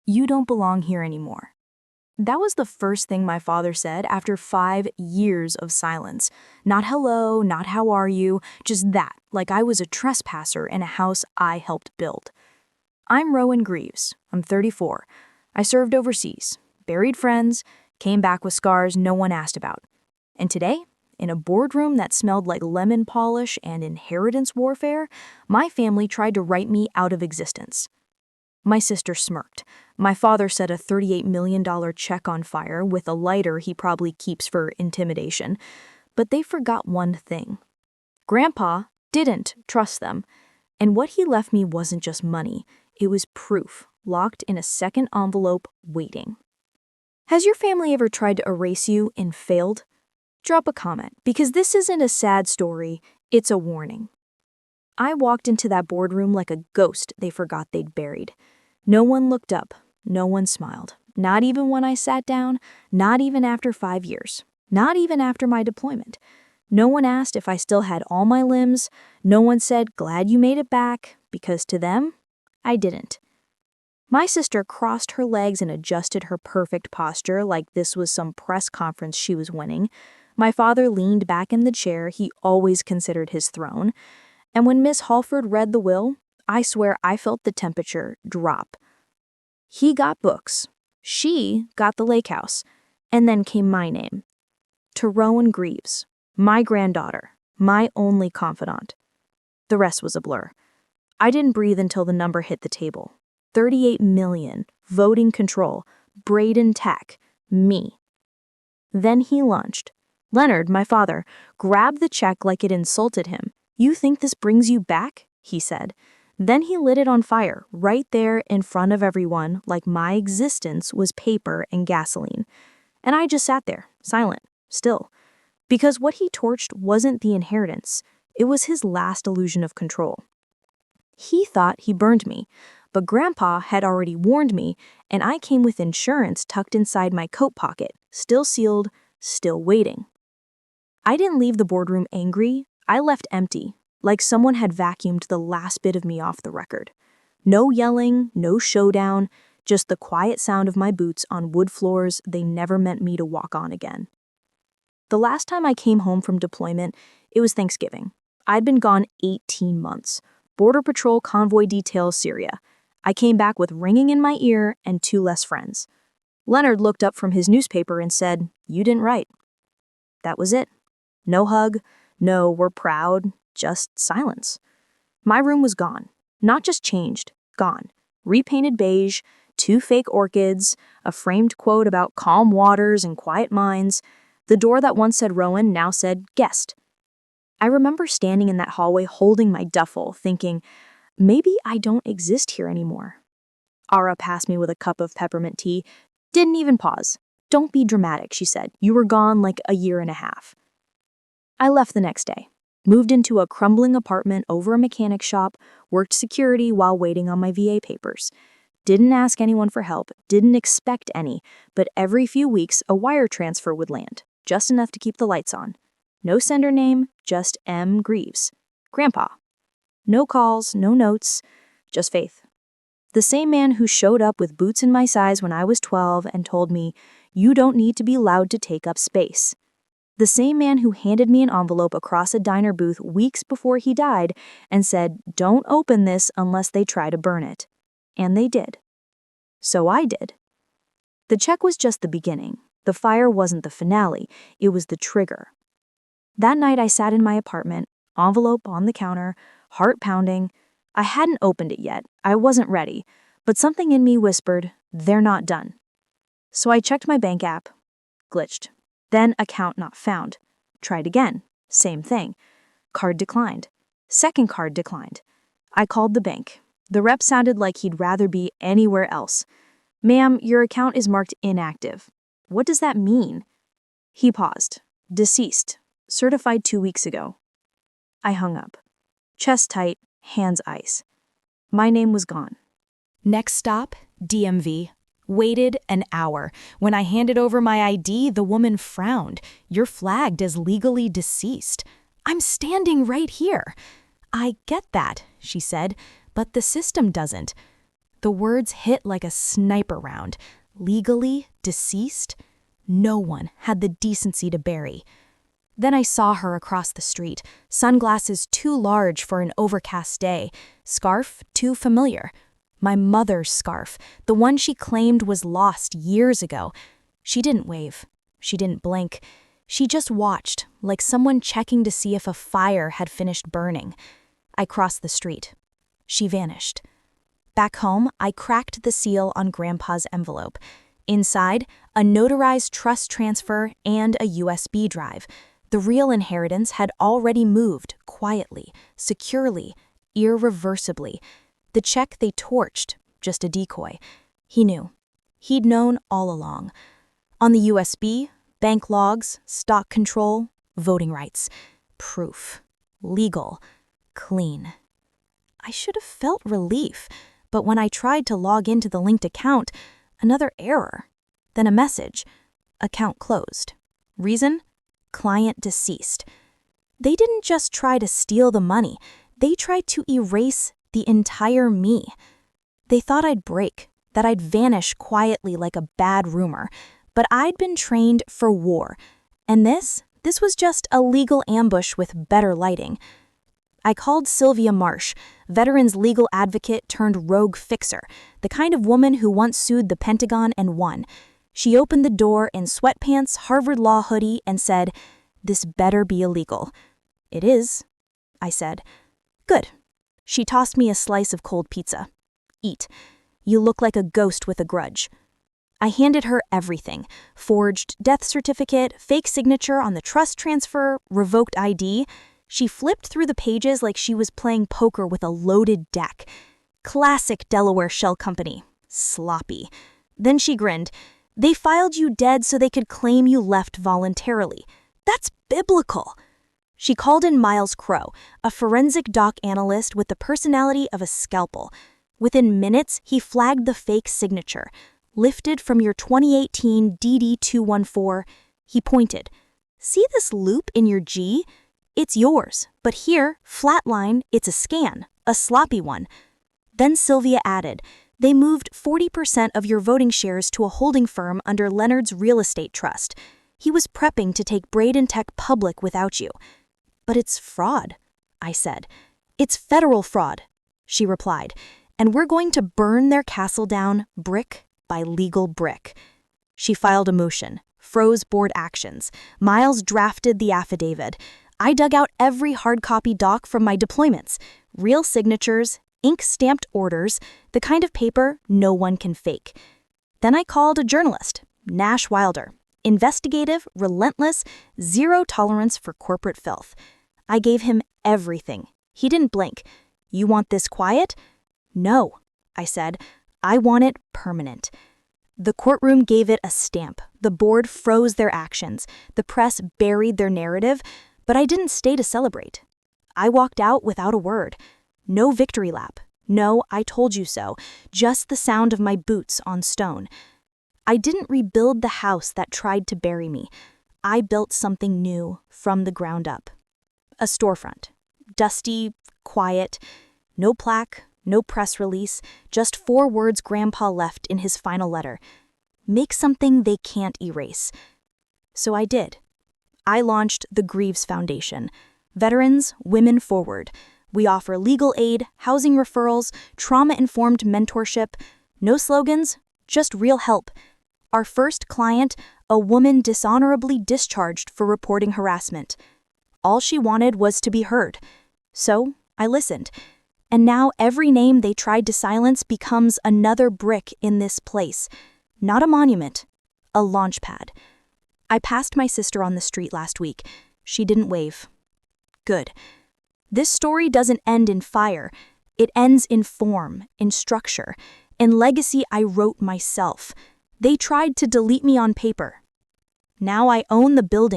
"You don't belong here anymore." That was the first thing my father said after 5 years of silence. Not hello, not how are you, just that, like I was a trespasser in a house I helped build. I'm Rowan Greaves. I'm 34. I served overseas, buried friends, came back with scars no one asked about. And today, in a boardroom that smelled like lemon polish and inheritance warfare, my family tried to write me out of existence. My sister smirked. My father set a $38 million check on fire with a lighter he probably keeps for intimidation. But they forgot one thing. Grandpa didn't trust them. And what he left me wasn't just money. It was proof, locked in a second envelope, waiting. Has your family ever tried to erase you and failed? Drop a comment, because this isn't a sad story, it's a warning. I walked into that boardroom like a ghost they forgot they'd buried. No one looked up, no one smiled. Not even when I sat down, not even after 5 years, not even after my deployment. No one asked if I still had all my limbs. No one said, "Glad you made it back," because to them, I didn't. My sister crossed her legs and adjusted her perfect posture like this was some press conference she was winning. My father leaned back in the chair he always considered his throne. And when Miss Halford read the will, I swear I felt the temperature drop. He got books. She got the lake house. And then came my name. To Rowan Greaves, my granddaughter, my only confidant. The rest was a blur. I didn't breathe until the number hit the table. 38 million, voting control, Braden Tech, me. Then he lunged. Leonard, my father, grabbed the check like it insulted him. "You think this brings you back?" he said. Then he lit it on fire, right there in front of everyone, like my existence was paper and gasoline. And I just sat there, silent, still. Because what he torched wasn't the inheritance. It was his last illusion of control. He thought he burned me, but Grandpa had already warned me, and I came with insurance tucked inside my coat pocket, still sealed, still waiting. I didn't leave the boardroom angry. I left empty, like someone had vacuumed the last bit of me off the record. No yelling, no showdown, just the quiet sound of my boots on wood floors they never meant me to walk on again. The last time I came home from deployment, it was Thanksgiving. I'd been gone 18 months. Border Patrol convoy details Syria. I came back with ringing in my ear and 2 less friends. Leonard looked up from his newspaper and said, "You didn't write." That was it. No hug, no "we're proud," just silence. My room was gone. Not just changed, gone. Repainted beige, 2 fake orchids, a framed quote about calm waters and quiet minds. The door that once said Rowan now said guest. I remember standing in that hallway holding my duffel, thinking, maybe I don't exist here anymore. Ara passed me with a cup of peppermint tea. Didn't even pause. "Don't be dramatic," she said. "You were gone like a year and a half." I left the next day. Moved into a crumbling apartment over a mechanic shop, worked security while waiting on my VA papers. Didn't ask anyone for help, didn't expect any, but every few weeks a wire transfer would land, just enough to keep the lights on. No sender name, just M. Greaves. Grandpa. No calls, no notes, just faith. The same man who showed up with boots in my size when I was 12 and told me, "You don't need to be loud to take up space." The same man who handed me an envelope across a diner booth weeks before he died and said, "Don't open this unless they try to burn it." And they did. So I did. The check was just the beginning. The fire wasn't the finale, it was the trigger. That night I sat in my apartment, envelope on the counter, heart pounding. I hadn't opened it yet, I wasn't ready, but something in me whispered, "They're not done." So I checked my bank app, glitched. Then account not found. Tried again, same thing. Card declined. Second card declined. I called the bank. The rep sounded like he'd rather be anywhere else. "Ma'am, your account is marked inactive." "What does that mean?" He paused. "Deceased. Certified 2 weeks ago." I hung up. Chest tight, hands ice. My name was gone. Next stop, DMV. Waited an hour. When I handed over my ID, the woman frowned. "You're flagged as legally deceased." "I'm standing right here." "I get that," she said, "but the system doesn't." The words hit like a sniper round. Legally deceased? No one had the decency to bury. Then I saw her across the street, sunglasses too large for an overcast day, scarf too familiar. My mother's scarf, the one she claimed was lost years ago. She didn't wave. She didn't blink. She just watched, like someone checking to see if a fire had finished burning. I crossed the street. She vanished. Back home, I cracked the seal on Grandpa's envelope. Inside, a notarized trust transfer and a USB drive. The real inheritance had already moved, quietly, securely, irreversibly. The check they torched, just a decoy. He knew. He'd known all along. On the USB, bank logs, stock control, voting rights. Proof. Legal. Clean. I should have felt relief, but when I tried to log into the linked account, another error. Then a message. Account closed. Reason? Client deceased. They didn't just try to steal the money, they tried to erase the entire me. They thought I'd break, that I'd vanish quietly like a bad rumor, but I'd been trained for war. And this was just a legal ambush with better lighting. I called Sylvia Marsh, veterans legal advocate turned rogue fixer, the kind of woman who once sued the Pentagon and won. She opened the door in sweatpants, Harvard Law hoodie, and said, "This better be illegal." "It is," I said. "Good." She tossed me a slice of cold pizza. "Eat. You look like a ghost with a grudge." I handed her everything: forged death certificate, fake signature on the trust transfer, revoked ID. She flipped through the pages like she was playing poker with a loaded deck. Classic Delaware shell company. Sloppy. Then she grinned. "They filed you dead so they could claim you left voluntarily. That's biblical." She called in Miles Crow, a forensic doc analyst with the personality of a scalpel. Within minutes, he flagged the fake signature. Lifted from your 2018 DD214, he pointed. "See this loop in your G? It's yours, but here, flatline, it's a scan, a sloppy one." Then Sylvia added, "They moved 40% of your voting shares to a holding firm under Leonard's real estate trust. He was prepping to take Braden Tech public without you." "But it's fraud," I said. "It's federal fraud," she replied, "and we're going to burn their castle down brick by legal brick." She filed a motion, froze board actions. Miles drafted the affidavit. I dug out every hard copy doc from my deployments, real signatures, ink-stamped orders, the kind of paper no one can fake. Then I called a journalist, Nash Wilder. Investigative, relentless, zero tolerance for corporate filth. I gave him everything. He didn't blink. "You want this quiet?" "No," I said. "I want it permanent." The courtroom gave it a stamp. The board froze their actions. The press buried their narrative. But I didn't stay to celebrate. I walked out without a word. No victory lap. No, I told you so. Just the sound of my boots on stone. I didn't rebuild the house that tried to bury me. I built something new from the ground up. A storefront. Dusty, quiet. No plaque, no press release. Just 4 words Grandpa left in his final letter. Make something they can't erase. So I did. I launched the Greaves Foundation. Veterans, Women Forward. We offer legal aid, housing referrals, trauma-informed mentorship. No slogans, just real help. Our first client, a woman dishonorably discharged for reporting harassment. All she wanted was to be heard. So I listened. And now every name they tried to silence becomes another brick in this place. Not a monument, a launch pad. I passed my sister on the street last week. She didn't wave. Good. This story doesn't end in fire. It ends in form, in structure, in legacy I wrote myself. They tried to delete me on paper. Now I own the building